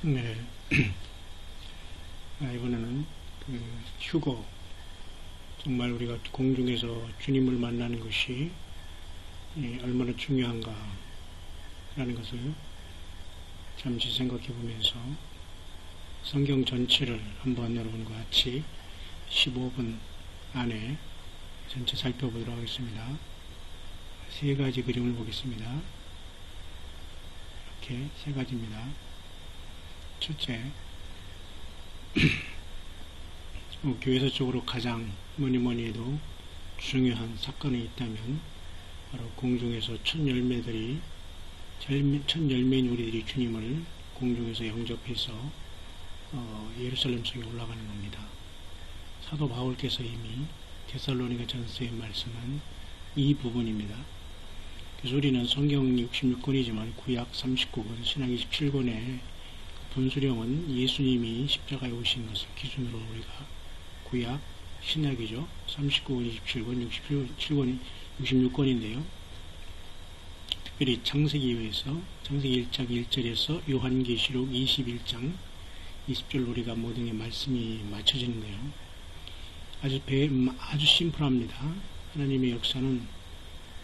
네. 이번에는 그 휴거, 정말 우리가 공중에서 주님을 만나는 것이 얼마나 중요한가 라는 것을 잠시 생각해 보면서 성경 전체를 한번 여러분과 같이 15분 안에 전체 살펴보도록 하겠습니다. 세 가지 그림을 보겠습니다. 이렇게 세 가지입니다. 첫째, 교회사 쪽으로 가장 뭐니 해도 중요한 사건이 있다면 바로 공중에서 첫 열매인 우리들이 주님을 공중에서 영접해서 예루살렘 성에 올라가는 겁니다. 사도 바울께서 이미 데살로니가 전서에 말씀한 이 부분입니다. 그래서 우리는 성경 66권이지만 구약 39권, 신약 27권의 분수령은 예수님이 십자가에 오신 것을 기준으로 우리가 구약, 신약이죠. 39권, 27권, 66권인데요. 특별히 창세기에서 창세기 1장 1절에서 요한계시록 21장 20절 우리가 모든 게 말씀이 맞춰지는데요. 아주 심플합니다. 하나님의 역사는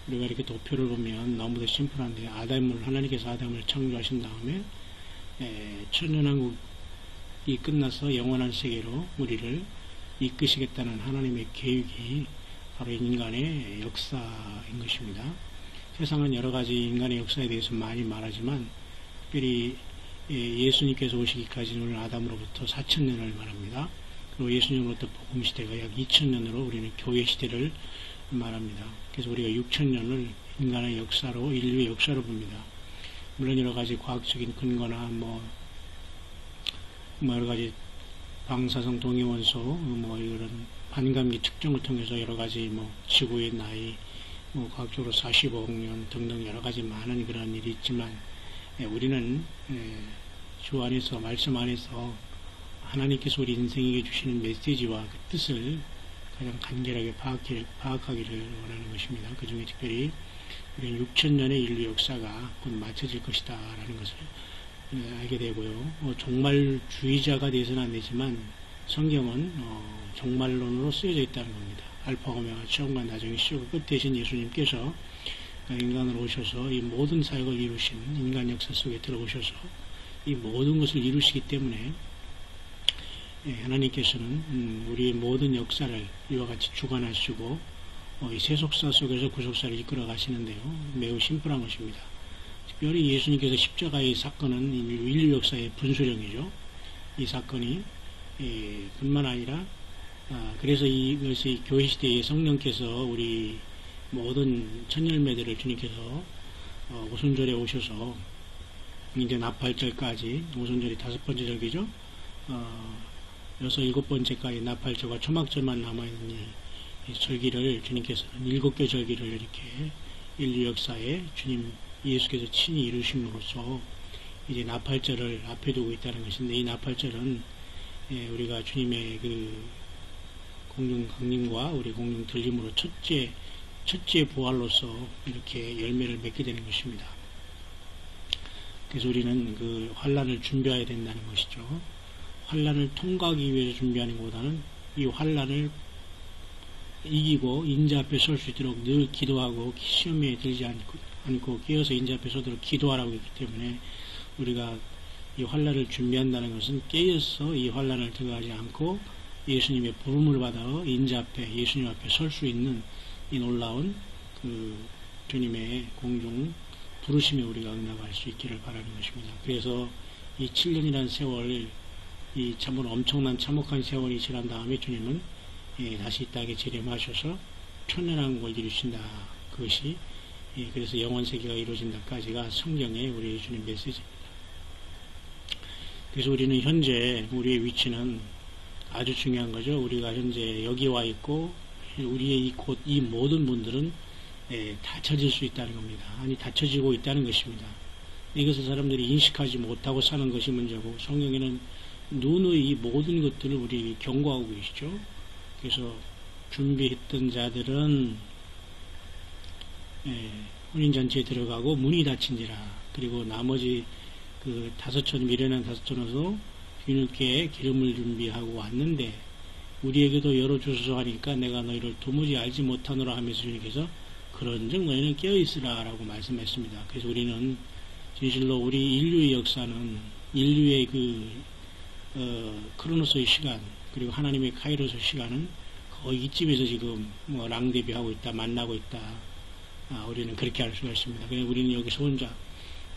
우리가 이렇게 도표를 보면 너무도 심플한데 하나님께서 아담을 창조하신 다음에 천년왕국이 끝나서 영원한 세계로 우리를 이끄시겠다는 하나님의 계획이 바로 인간의 역사인 것입니다. 세상은 여러 가지 인간의 역사에 대해서 많이 말하지만 특별히 예수님께서 오시기까지는 우리는 아담으로부터 4,000년을 말합니다. 그리고 예수님으로부터 복음시대가 약 2,000년으로 우리는 교회시대를 말합니다. 그래서 우리가 6,000년을 인간의 역사로, 인류의 역사로 봅니다. 물론 여러 가지 과학적인 근거나 여러 가지 방사성 동위원소, 이런 반감기 측정을 통해서 여러 가지 지구의 나이, 과학적으로 45억 년 등등 여러 가지 많은 그런 일이 있지만, 우리는 주 안에서, 말씀 안에서 하나님께서 우리 인생에게 주시는 메시지와 그 뜻을 가장 간결하게 파악하기를 원하는 것입니다. 그 중에 특별히 우리는 6,000년의 인류 역사가 곧 마쳐질 것이다 라는 것을 알게 되고요. 종말주의자가 되어서는 안 되지만 성경은 종말론으로 쓰여져 있다는 겁니다. 알파 오메가 처음과 나중의 시작과 끝 대신 예수님께서 인간으로 오셔서 이 모든 사역을 이루신 인간 역사 속에 들어오셔서 이 모든 것을 이루시기 때문에 하나님께서는 우리의 모든 역사를 이와 같이 주관하시고 이 세속사 속에서 구속사를 이끌어 가시는데요. 매우 심플한 것입니다. 특별히 예수님께서 십자가의 사건은 인류 역사의 분수령이죠. 이 사건이 뿐만 아니라 그래서 이것이 교회시대의 성령께서 우리 모든 천열매들을 주님께서 오순절에 오셔서 이제 나팔절까지, 오순절이 5번째 절기죠. 6, 7번째까지 나팔절과 초막절만 남아있는 이 절기를 주님께서는 7개 절기를 이렇게 인류 역사에 주님 예수께서 친히 이루심으로써 이제 나팔절을 앞에 두고 있다는 것인데, 이 나팔절은 우리가 주님의 그 공중 강림과 우리 공중 들림으로 첫째 부활로서 이렇게 열매를 맺게 되는 것입니다. 그래서 우리는 그 환란을 준비해야 된다는 것이죠. 환란을 통과하기 위해서 준비하는 것보다는 이 환란을 이기고 인자 앞에 설 수 있도록 늘 기도하고 시험에 들지 않고 깨어서 인자 앞에 서도록 기도하라고 했기 때문에 우리가 이 환란을 준비한다는 것은 깨어서 이 환란을 들어가지 않고 예수님의 부름을 받아 인자 앞에, 예수님 앞에 설 수 있는 이 놀라운 그 주님의 공중 부르심에 우리가 응답할 수 있기를 바라는 것입니다. 그래서 이 7년이라는 세월, 이 참으로 엄청난 참혹한 세월이 지난 다음에 주님은 다시 이 땅에 재림하셔서 천년왕국을 이루신다. 그것이 그래서 영원세계가 이루어진다까지가 성경의 우리 주님 메시지입니다. 그래서 우리는 현재 우리의 위치는 아주 중요한 거죠. 우리가 현재 여기 와 있고 우리의 이 모든 분들은 닫혀질 수 있다는 겁니다. 아니 닫혀지고 있다는 것입니다. 이것을 사람들이 인식하지 못하고 사는 것이 문제고, 성경에는 누누이 이 모든 것들을 우리 경고하고 계시죠. 그래서 준비했던 자들은 혼인잔치에 들어가고 문이 닫힌지라, 그리고 나머지 그 미련한 다섯천에서 주님께 기름을 준비하고 왔는데 우리에게도 열어주소서 하니까 내가 너희를 도무지 알지 못하노라 하면서 주님께서 그런즉 너희는 깨어있으라 라고 말씀했습니다. 그래서 우리는 진실로 우리 인류의 역사는 인류의 크로노스의 시간 그리고 하나님의 카이로스 시간은 거의 이쯤에서 지금 랑데비하고 있다, 만나고 있다. 우리는 그렇게 알 수가 있습니다. 그냥 우리는 여기서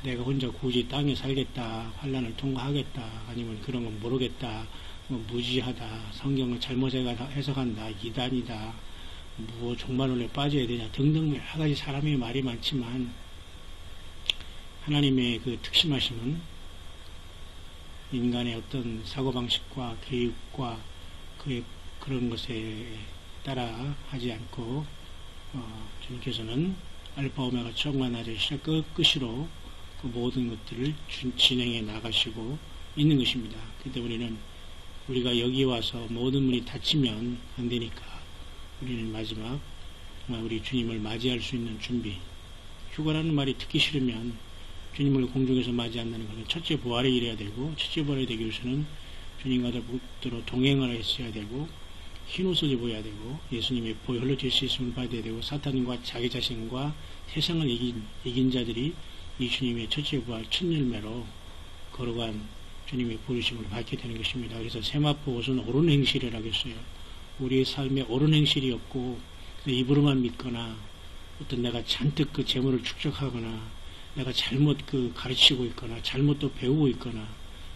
내가 혼자 굳이 땅에 살겠다, 환란을 통과하겠다, 아니면 그런 건 모르겠다, 무지하다, 성경을 잘못 해석한다, 이단이다, 종말론에 빠져야 되냐 등등 여러 가지 사람의 말이 많지만 하나님의 그 특심하심은 인간의 어떤 사고방식과 교육과 그런 것에 따라 하지 않고 주님께서는 알파 오메가 처음과 나중에 시작 끝으로 그 모든 것들을 진행해 나가시고 있는 것입니다. 그때 우리가 여기 와서 모든 문이 닫히면 안 되니까 우리는 마지막 정말 우리 주님을 맞이할 수 있는 준비. 휴가라는 말이 듣기 싫으면 주님을 공중에서 맞이한다는 것은 첫째 부활에 이래야 되고, 첫째 부활에 되기 위해서는 주님과 더불어 동행을 했어야 되고, 흰 옷을 입어야 되고, 예수님의 보혈로 죄 씻음을 받아야 되고, 사탄과 자기 자신과 세상을 이긴 자들이 이 주님의 첫째 부활 첫 열매로 걸어간 주님의 부르심을 받게 되는 것입니다. 그래서 세마포 옷은 옳은 행실이라고 했어요. 우리의 삶에 옳은 행실이 없고 입으로만 믿거나 어떤 내가 잔뜩 그 재물을 축적하거나 내가 잘못 가르치고 있거나 잘못 또 배우고 있거나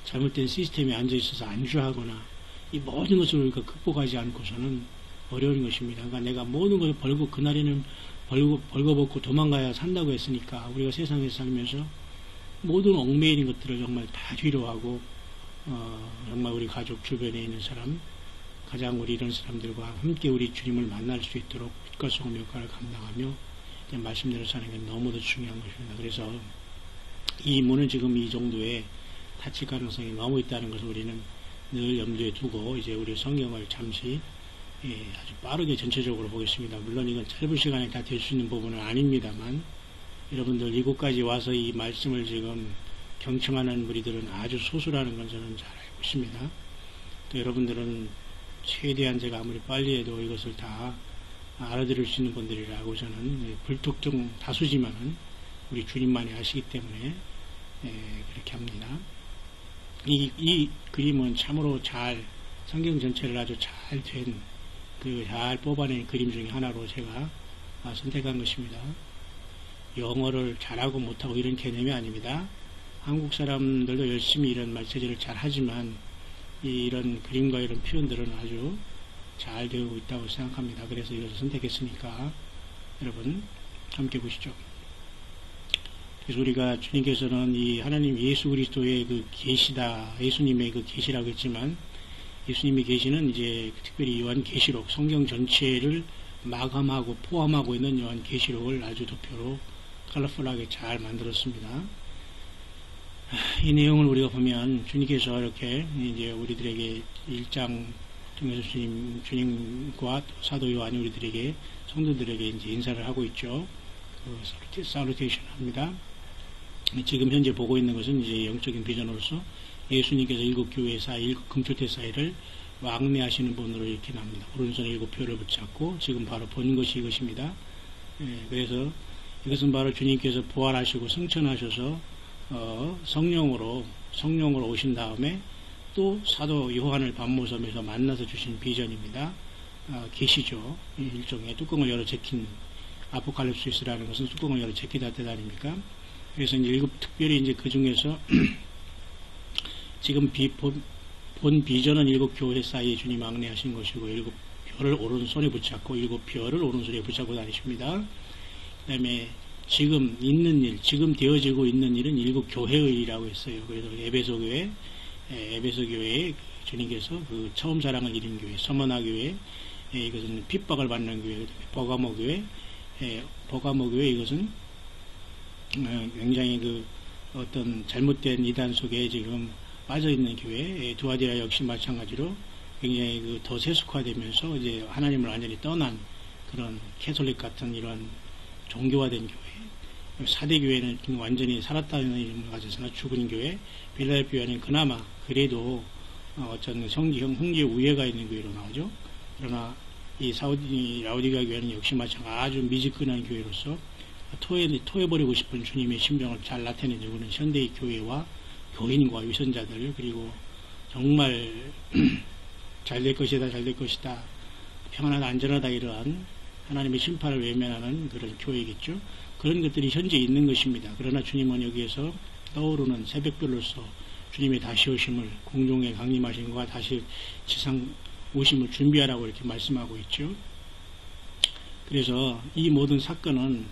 잘못된 시스템에 앉아 있어서 안주하거나 이 모든 것을 우리가 극복하지 않고서는 어려운 것입니다. 그러니까 내가 모든 것을 그날에는 벌거벗고 도망가야 산다고 했으니까 우리가 세상에서 살면서 모든 얽매이는 것들을 정말 다 뒤로하고 정말 우리 가족 주변에 있는 사람 가장 우리 이런 사람들과 함께 우리 주님을 만날 수 있도록 빛과 소금 역할을 감당하며 말씀대로 사는 게 너무도 중요한 것입니다. 그래서 이 문은 지금 이 정도에 닫힐 가능성이 너무 있다는 것을 우리는 늘 염두에 두고 이제 우리 성경을 잠시 아주 빠르게 전체적으로 보겠습니다. 물론 이건 짧은 시간에 다 될 수 있는 부분은 아닙니다만 여러분들 이곳까지 와서 이 말씀을 지금 경청하는 우리들은 아주 소수라는 건 저는 잘 알고 있습니다. 또 여러분들은 최대한 제가 아무리 빨리 해도 이것을 다 알아들을 수 있는 분들이라고 저는 불특정 다수지만은 우리 주님만이 아시기 때문에 그렇게 합니다. 이 그림은 참으로 성경 전체를 아주 잘 뽑아낸 그림 중에 하나로 제가 선택한 것입니다. 영어를 잘하고 못하고 이런 개념이 아닙니다. 한국 사람들도 열심히 이런 말세제를 잘 하지만 이런 그림과 이런 표현들은 아주 잘 되고 있다고 생각합니다. 그래서 이것을 선택했으니까 여러분 함께 보시죠. 그래서 우리가 주님께서는 이 하나님 예수 그리스도의 그 계시다, 예수님의 그 계시라고 했지만 예수님의 계시는 이제 특별히 요한계시록 성경 전체를 마감하고 포함하고 있는 요한계시록을 아주 도표로 컬러풀하게 잘 만들었습니다. 이 내용을 우리가 보면 주님께서 이렇게 이제 우리들에게 1장 통해서 주님과 사도 요한이 우리들에게 성도들에게 이제 인사를 하고 있죠. 사루테이션 합니다. 지금 현재 보고 있는 것은 이제 영적인 비전으로서 예수님께서 7교회 사이, 7금초대 사이를 왕래하시는 분으로 이렇게 납니다. 오른손에 7표를 붙잡고 지금 바로 본 것이 이것입니다. 그래서 이것은 바로 주님께서 부활하시고 승천하셔서 성령으로 오신 다음에 또 사도 요한을 밤모섬에서 만나서 주신 비전입니다. 계시죠. 일종의 뚜껑을 열어 제낀 아포칼립시스라는 것은 뚜껑을 열어 제끼다 뜻 아닙니까? 그래서 이제 특별히 이제 그 중에서 지금 본 비전은 7교회 사이에 주님 왕래하신 것이고 7별을 오른손에 붙잡고 7별을 오른손에 붙잡고 다니십니다. 그 다음에 지금 있는 일, 지금 되어지고 있는 일은 7교회의 일이라고 했어요. 그래서 에베소 교회에 주님께서 그 처음 사랑을 이룬 교회, 서머나 교회, 이것은 핍박을 받는 교회, 버가모 교회 이것은 굉장히 그 어떤 잘못된 이단 속에 지금 빠져있는 교회, 두아디라 역시 마찬가지로 굉장히 그 더 세속화되면서 이제 하나님을 완전히 떠난 그런 캐톨릭 같은 이런 종교화된 교회, 4대 교회는 완전히 살았다는 가져서나 죽은 교회, 빌라델피아는 그나마 그래도 어떤 형제 우애가 있는 교회로 나오죠. 그러나 이 라오디게아 교회는 역시 마찬가지로 아주 미지근한 교회로서 토해버리고 싶은 주님의 심정을 잘 나타내주고는 현대의 교회와 교인과 위선자들, 그리고 정말 잘 될 것이다, 잘 될 것이다, 평안하다, 안전하다, 이러한 하나님의 심판을 외면하는 그런 교회겠죠. 그런 것들이 현재 있는 것입니다. 그러나 주님은 여기에서 떠오르는 새벽별로서 주님의 다시 오심을, 공중에 강림하심과 다시 지상 오심을 준비하라고 이렇게 말씀하고 있죠. 그래서 이 모든 사건은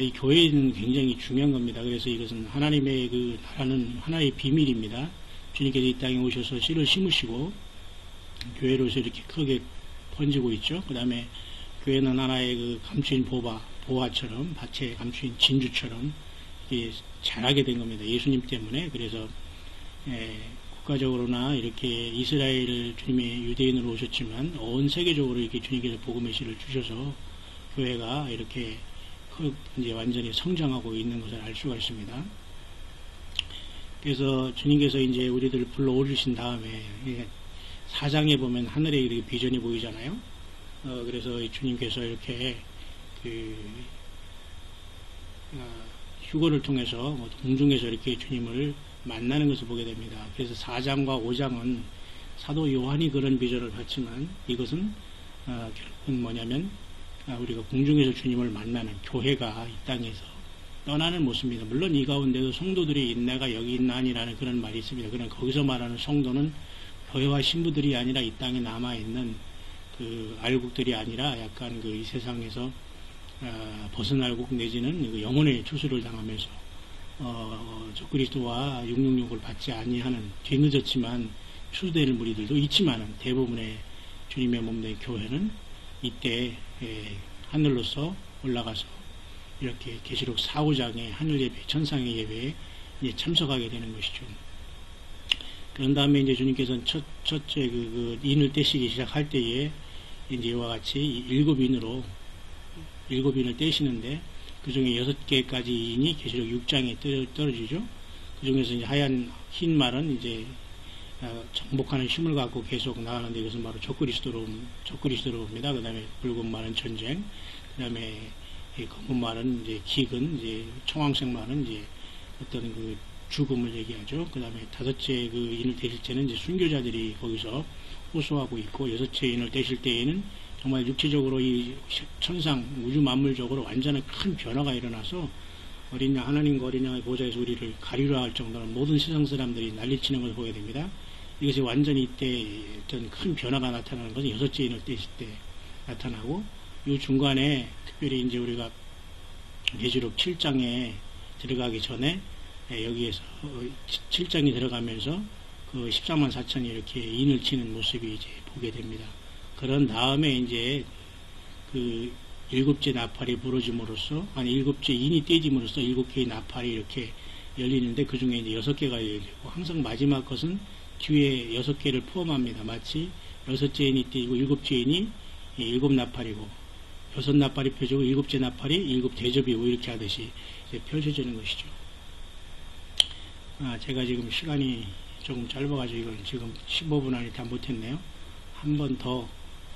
이 교회는 굉장히 중요한 겁니다. 그래서 이것은 하나님의 그 나라는 하나의 비밀입니다. 주님께서 이 땅에 오셔서 씨를 심으시고 교회로서 이렇게 크게 번지고 있죠. 그 다음에 교회는 하나의 그 감추인 보화처럼, 밭에 감추인 진주처럼 자라게 된 겁니다. 예수님 때문에. 그래서 국가적으로나 이렇게 이스라엘 주님의 유대인으로 오셨지만 온 세계적으로 이렇게 주님께서 복음의 씨를 주셔서 교회가 이렇게 이제 완전히 성장하고 있는 것을 알 수가 있습니다. 그래서 주님께서 이제 우리들을 불러 오르신 다음에 4장에 보면 하늘에 이렇게 비전이 보이잖아요. 그래서 주님께서 이렇게 휴거를 통해서 공중에서 이렇게 주님을 만나는 것을 보게 됩니다. 그래서 4장과 5장은 사도 요한이 그런 비전을 봤지만 이것은 결국은 뭐냐면 우리가 공중에서 주님을 만나는 교회가 이 땅에서 떠나는 모습입니다. 물론 이 가운데도 성도들이 있나가 여기 있나니라는 그런 말이 있습니다. 그러나 거기서 말하는 성도는 교회와 신부들이 아니라 이 땅에 남아있는 그 알국들이 아니라 약간 이 세상에서 벗은 알국 내지는 그 영혼의 추수를 당하면서 적그리스도와 666을 받지 아니하는 뒤늦었지만 추수될 무리들도 있지만은 대부분의 주님의 몸된 교회는 이때 하늘로서 올라가서 이렇게 계시록 4, 5장의 하늘 예배, 천상의 예배에 이제 참석하게 되는 것이죠. 그런 다음에 이제 주님께서는 첫째 인을 떼시기 시작할 때에 이제 이와 같이 7인을 떼시는데 그 중에 6개까지 인이 계시록 6장에 떨어지죠. 그 중에서 이제 하얀 흰 말은 이제 정복하는 힘을 갖고 계속 나가는데 이것은 바로 적그리스도로입니다. 그 다음에 붉은 말은 전쟁, 그 다음에 검은 말은 이제 기근, 이제 청황색 말은 이제 어떤 그 죽음을 얘기하죠. 그 다음에 5째 그 인을 떼실 때는 이제 순교자들이 거기서 호소하고 있고, 6째 인을 떼실 때에는 정말 육체적으로 이 천상 우주 만물적으로 완전한 큰 변화가 일어나서 어린 양, 하나님과 어린 양의 보좌에서 우리를 가리려 할 정도로 모든 세상 사람들이 난리치는 것을 보게 됩니다. 이것이 완전히 이때 어떤 큰 변화가 나타나는 것은 6째 인을 떼실 때 나타나고, 이 중간에 특별히 이제 우리가 계시록 7장에 들어가기 전에 여기에서 7장이 들어가면서 그 14만 4천이 이렇게 인을 치는 모습이 이제 보게 됩니다. 그런 다음에 이제 그 7째 나팔이 부러짐으로써, 아니 7째 인이 떼짐으로써 7개의 나팔이 이렇게 열리는데 그 중에 이제 6개가 열리고, 항상 마지막 것은 뒤에 6개를 포함합니다. 마치 6째 인이 떼지고 7째 인이 7나팔이고 6나팔이 펴지고 7째 나팔이 7대접이고 이렇게 하듯이 이제 펼쳐지는 것이죠. 제가 지금 시간이 조금 짧아가지고 이건 지금 15분 안에 다 못했네요. 한 번 더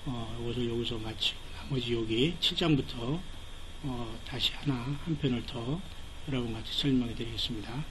여기서 마치고 나머지 여기 7장부터 다시 한 편을 더 여러분과 같이 설명해 드리겠습니다.